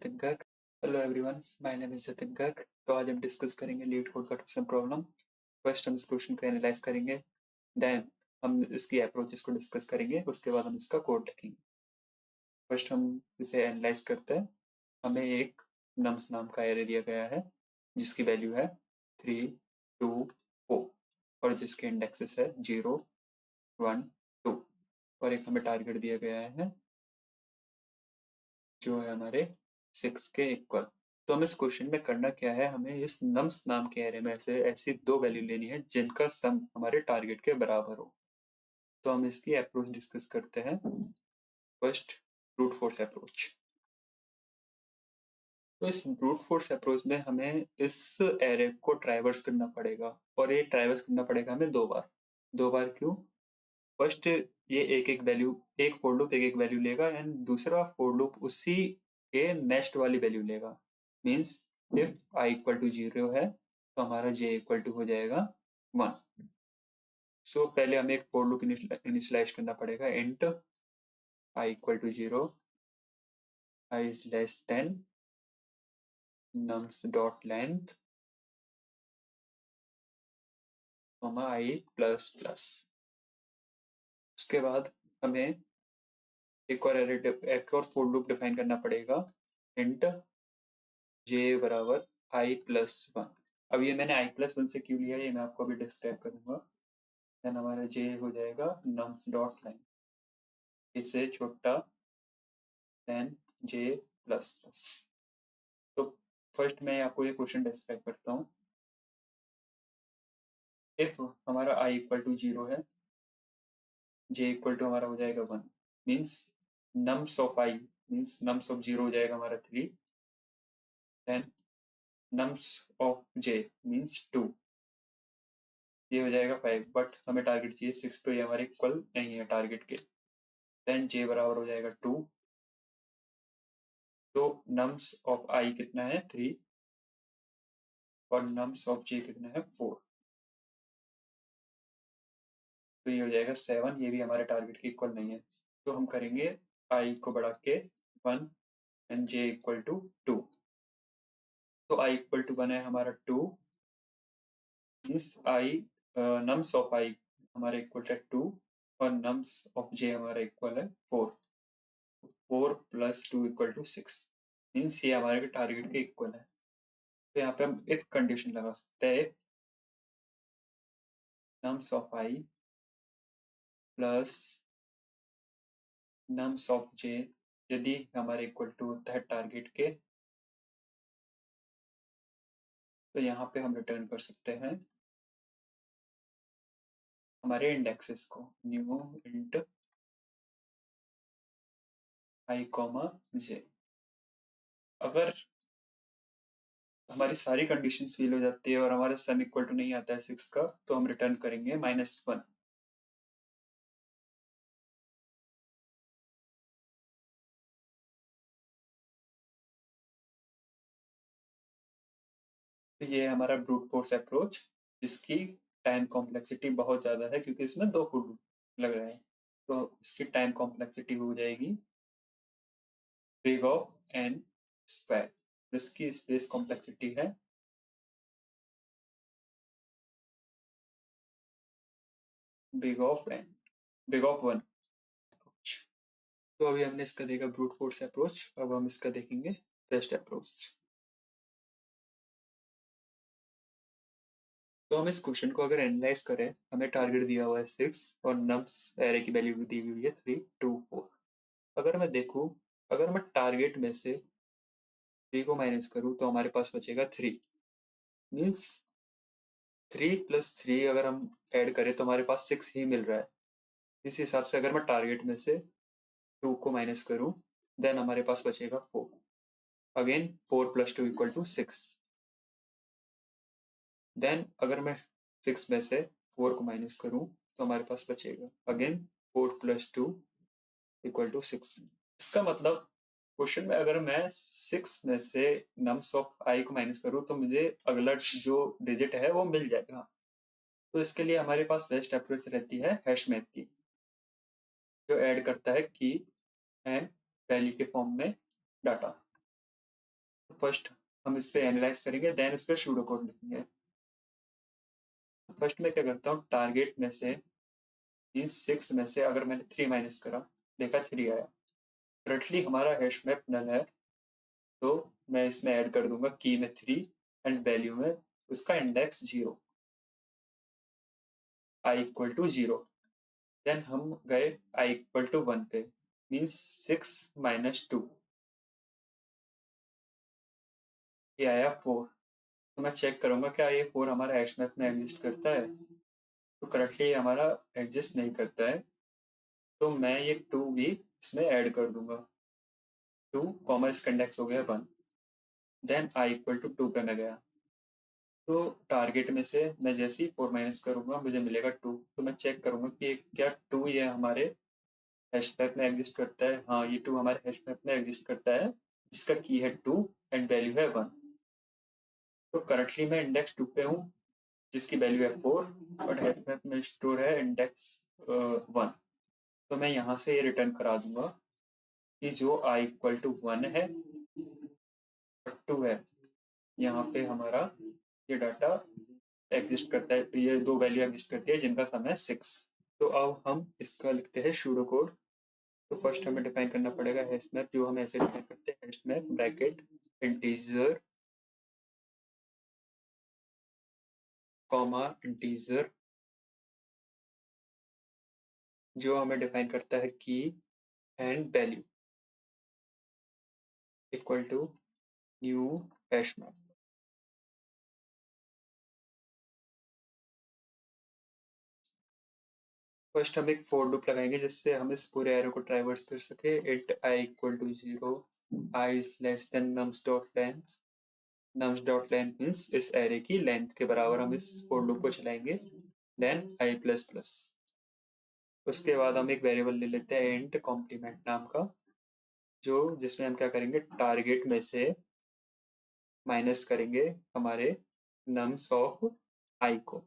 Jatin Garg. Hello everyone, my name is Jatin Garg. तो आज हम डिस्कस करेंगे लीड कोड का ट्यूशन प्रॉब्लम। फर्स्ट हम इस क्वेश्चन को एनालाइज करेंगे, देन हम इसकी अप्रोचेस को डिस्कस करेंगे, उसके बाद हम इसका कोड लिखेंगे। फर्स्ट हम इसे एनालाइज करते हैं। हमें एक नम्स नाम का एरे दिया गया है जिसकी वैल्यू है 3, 2, 4 और जिसके इंडेक्सेस है 0, 1, 2 और एक हमें टारगेट दिया गया है जो है हमारे 6 के इक्वल। तो हमें इस क्वेश्चन में करना क्या है, हमें इस नम्स नाम के एरे में से ऐसी दो वैल्यू लेनी है जिनका सम हमारे टारगेट के बराबर हो। तो हम इसकी अप्रोच डिस्कस करते हैं। First, brute force approach. तो इस ब्रूट फोर्स अप्रोच में हमें इस एरे को ट्राइवर्स करना पड़ेगा और ये ट्राइवर्स करना पड़ेगा हमें दो बार क्यों? फर्स्ट, ये एक वैल्यू, एक फॉर लूप एक वैल्यू लेगा एंड दूसरा फॉर लूप उसी के नेक्स्ट वाली वैल्यू लेगा। Means if i equal to 0 है तो हमारा j इक्वल टू हो जाएगा 1। सो पहले हमें एक फॉर लूप इनिशियलाइज करना पड़ेगा। Int i equal to 0, i is less than nums dot length i plus plus. उसके बाद हमें एक और फॉर लूप डिफाइन करना पड़ेगा। इंट j बराबर i प्लस 1। अब ये मैंने i प्लस 1 से क्यों लिया ये मैं आपको अभी डिस्क्राइब करूंगा। देन हमारा j हो जाएगा nums डॉट लेंथ, इससे छोटा देन j प्लस प्लस। तो फर्स्ट मैं आपको ये क्वेश्चन डिस्क्राइब करता हूँ। इफ हमारा i इक्वल टू 0 है, j इक्वल टू हमारा हो जाएगा 1, means nums of i means nums of 0 हो जाएगा हमारा 3, then nums of j means 2, ये हो जाएगा 5। बट हमें टारगेट चाहिए 6, तो ये हमारे इक्वल नहीं है टारगेट के। देन j बराबर हो जाएगा 2, तो nums ऑफ i कितना है 3 और nums ऑफ j कितना है 4, तो ये हो जाएगा 7। ये भी हमारे टारगेट के इक्वल नहीं है, तो हम करेंगे i को बढ़ा के 1 एंड j इक्वल टू 2। तो i इक्वल टू 1 है हमारा 2, means i nums of i हमारा इक्वल है 2 और nums ऑफ j हमारा इक्वल है 4। 4 प्लस 2 इक्वल टू 6, मीन्स ये हमारे टारगेट के इक्वल है। तो यहाँ पे हम इफ कंडीशन लगा सकते हैं, nums of i plus nums of j यदि हमारे इक्वल टू होता है टारगेट के, तो यहाँ पे हम रिटर्न कर सकते हैं हमारे इंडेक्सेस को। New int i comma j। अगर हमारी सारी कंडीशन फेल हो जाती है और हमारा सम इक्वल टू नहीं आता है 6 का, तो हम रिटर्न करेंगे -1। तो ये हमारा ब्रूट फोर्स अप्रोच, जिसकी टाइम कॉम्प्लेक्सिटी बहुत ज्यादा है क्योंकि इसमें दो फुट लग रहे हैं। तो इसकी टाइम कॉम्प्लेक्सिटी हो जाएगी बिग ऑफ एन स्क्वायर। इसकी स्पेस कॉम्प्लेक्सिटी है बिग ऑफ 1। तो अभी हमने इसका देखा ब्रूट फोर्स अप्रोच, अब हम इसका देखेंगे बेस्ट अप्रोच। तो हम इस क्वेश्चन को अगर एनालाइज करें, हमें टारगेट दिया हुआ है 6 और नम्स एरे की वैल्यू भी दी हुई है 3, 2, 4। अगर मैं देखूं, अगर मैं टारगेट में से 3 को माइनस करूं तो हमारे पास बचेगा 3। मीन्स 3 प्लस 3 अगर हम ऐड करें तो हमारे पास 6 ही मिल रहा है। इस हिसाब से अगर मैं टारगेट में से 2 को माइनस करूं, देन हमारे पास बचेगा 4। Again 4 plus 2 equal to 6। Then अगर मैं 6 में से 4 को माइनस करूं तो हमारे पास बचेगा अगेन 4 प्लस 2 इक्वल टू 6। इसका मतलब क्वेश्चन में अगर मैं 6 में से नम्स ऑफ i को माइनस करूं तो मुझे अगला जो डिजिट है वो मिल जाएगा। तो इसके लिए हमारे पास बेस्ट अप्रोच रहती है हैश मैप की, जो ऐड करता है की एंड वैल्यू के फॉर्म में डाटा। फर्स्ट हम इससे एनालाइज करेंगे, देन इसका सूडो कोड लिखेंगे। फर्स्ट में क्या करता हूँ, टारगेट में से 6 में से अगर मैंने 3 माइनस करा, देखा 3 आया, करंटली हमारा हैश मैप नल है, तो मैं इसमें ऐड कर दूंगा की में 3 एंड वैल्यू में उसका index 0, i equal to 0। Then हम गए i इक्वल टू 1 पे, मीन्स 6 माइनस 2, ये आया 4। तो मैं चेक करूंगा क्या ये 4 हमारा हैश मैप में एग्जिस्ट करता है, तो करंटली हमारा एग्जिस्ट नहीं करता है, तो मैं ये 2 भी इसमें ऐड कर दूंगा। 2 कॉमन इसका इंडेक्स हो गया 1। देन i इक्वल टू 2 पे मैं गया, तो टारगेट में से मैं जैसे ही 4 माइनस करूंगा मुझे मिलेगा 2। तो मैं चेक करूंगा कि क्या 2 ये हमारे हैश मैप में एग्जिस्ट करता है। हाँ, ये 2 हमारे हैश मैप में एग्जिस्ट करता है, जिसका की है 2 एंड वैल्यू है 1। तो करंटली मैं इंडेक्स 2 पे हूँ, जिसकी वैल्यू है 4 और हैश मैप में स्टोर है इंडेक्स 1। तो मैं यहाँ से ये रिटर्न करा दूंगा कि जो i इक्वल टू 1 है और 2 है, यहाँ पे हमारा ये डाटा एग्जिस्ट करता है, ये 2 वैल्यू एग्जिस्ट करती है जिनका सम है 6। तो अब हम इसका लिखते हैं सूडो कोड। तो फर्स्ट हमें डिफाइन करना पड़ेगा हैश मैप, जो हम ऐसे डिफाइन करते हैं, hash map bracket integer comma integer, जो हमें डिफाइन करता है की and value equal to new hash map. First हम एक फोर लूप लगाएंगे जिससे हम इस पूरे एरो को ट्रैवर्स कर सके। Int i equal to 0, i is less than nums dot length. nums dot length means इस एरे की लेंथ के बराबर हम इस फोर लूप को चलाएंगे। देन i प्लस प्लस, उसके बाद हम एक वेरिएबल ले लेते हैं इंट कॉम्प्लीमेंट नाम का, जो जिसमें हम क्या करेंगे, टारगेट में से माइनस करेंगे हमारे नम्स ऑफ i को।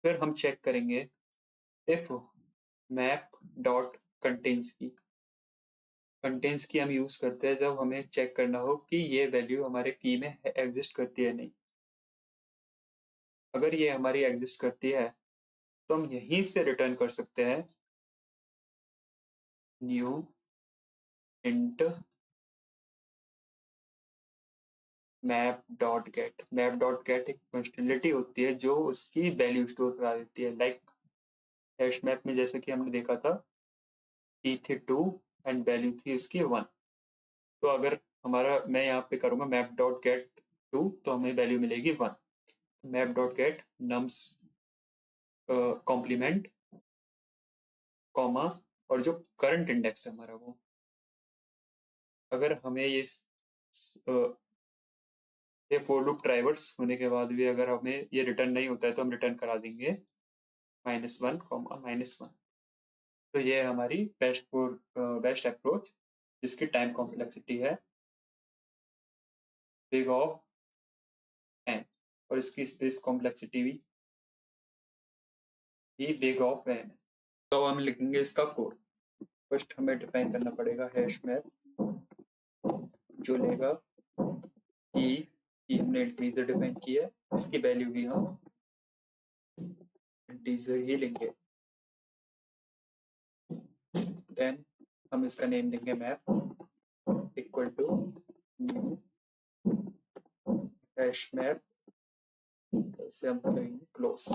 फिर हम चेक करेंगे इफ मैप डॉट कंटेन्स की। कंटेन्स की हम यूज करते हैं जब हमें चेक करना हो कि ये वैल्यू हमारे की में एग्जिस्ट करती है नहीं। अगर ये हमारी एग्जिस्ट करती है तो हम यहीं से रिटर्न कर सकते हैं new int map dot gate. Map dot gate एक फंक्शनलिटी होती है जो उसकी वैल्यू स्टोर करा देती है। लाइक हैश मैप में जैसे कि हमने देखा था, की थी 2 एंड वैल्यू थी उसकी 1। तो अगर हमारा, मैं यहाँ पे करूँगा मैप डॉट गेट 2, तो हमें वैल्यू मिलेगी 1। Map dot get nums complement comma और जो करंट इंडेक्स है हमारा वो। अगर हमें ये फोर लूप ट्राइवर्स होने के बाद भी अगर हमें ये रिटर्न नहीं होता है तो हम रिटर्न करा देंगे -1 कॉमा -1। तो ये है हमारी बेस्ट अप्रोच, जिसकी टाइम कॉम्प्लेक्सिटी है बिग ऑफ n और इसकी स्पेस कॉम्प्लेक्सिटी भी बिग ऑफ n। तो हम लिखेंगे इसका कोड। फर्स्ट हमें डिफाइन करना पड़ेगा हैश मैप, जो लेगा की हमने इंटीजर डिफाइन किया है, इसकी वैल्यू भी हम इंटीजर ही लेंगे। देन हम इसका नेम देंगे map equal to new hash map, इसे हम करेंगे क्लोज।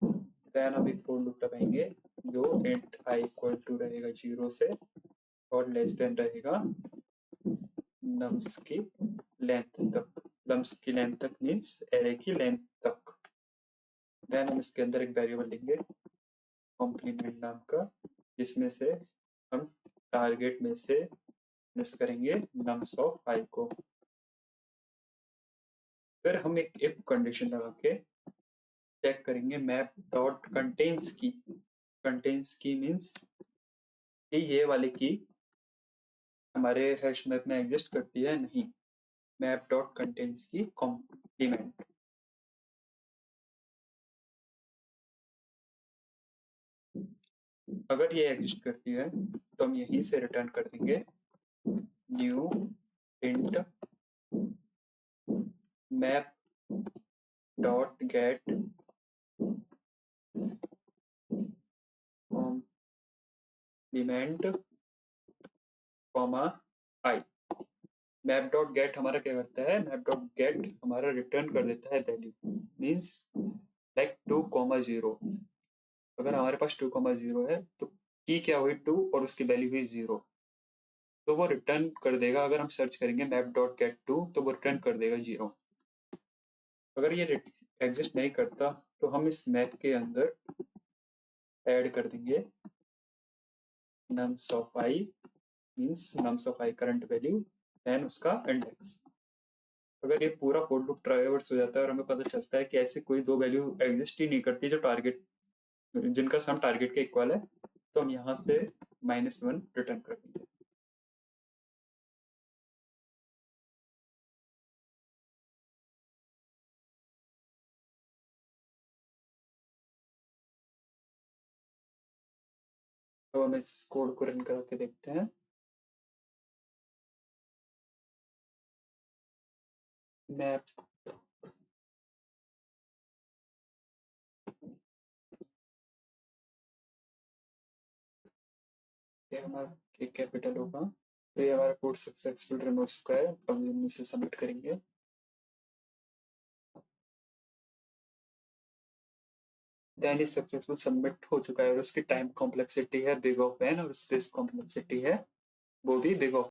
देन हम एक फोर लूप लगाएंगे जो इंट i इक्वल टू रहेगा 0 से और लेस देन रहेगा नम्स की लेंथ तक। नम्स की लेंथ तक मीन्स एरे की लेंथ तक। देन हम इसके अंदर एक वेरिएबल लेंगे कॉम्प्लीमेंट नाम का, जिसमें से हम टारगेट में से मिस करेंगे नम्स ऑफ i को। फिर हम एक इफ कंडीशन लगा के चेक करेंगे मैप डॉट कंटेन्स की। कंटेन्स की मीन्स कि ये वाली की हमारे हैश मैप में एग्जिस्ट करती है नहीं। मैप डॉट कंटेन्स की कॉम्प्लीमेंट, अगर ये एग्जिस्ट करती है तो हम यहीं से रिटर्न कर देंगे new int map dot get complement comma i. Map dot get हमारा क्या करता है, मैप डॉट गेट हमारा रिटर्न कर देता है वैल्यू, मीन्स लाइक 2,0। अगर हमारे पास 2,0 है तो की क्या हुई 2 और उसकी वैल्यू हुई 0, तो वो रिटर्न कर देगा। अगर हम सर्च करेंगे मैप डॉट गेट 2 तो वो रिटर्न कर देगा 0। अगर ये एग्जिस्ट नहीं करता तो हम इस मैप के अंदर ऐड कर देंगे nums of I, means nums of I current value and उसका इंडेक्स। अगर ये पूरा फॉर लूप ट्रावर्स हो जाता है और हमें पता चलता है कि ऐसे कोई दो वैल्यू एग्जिस्ट ही नहीं करती जो टारगेट, जिनका सम टारगेट के इक्वल है, तो हम यहाँ से -1 रिटर्न कर देंगे। तो हम इस कोड को रन करके देखते हैं। मैप ये हमारा एक कैपिटल होगा, तो ये हमारा कोड सक्सेसफुल रन हो चुका है। अब हम इसे सबमिट करेंगे। देन ये सक्सेसफुल सबमिट हो चुका है और उसकी टाइम कॉम्प्लेक्सिटी है बिग ऑफ एन और स्पेस कॉम्प्लेक्सिटी है वो भी बिग ऑफ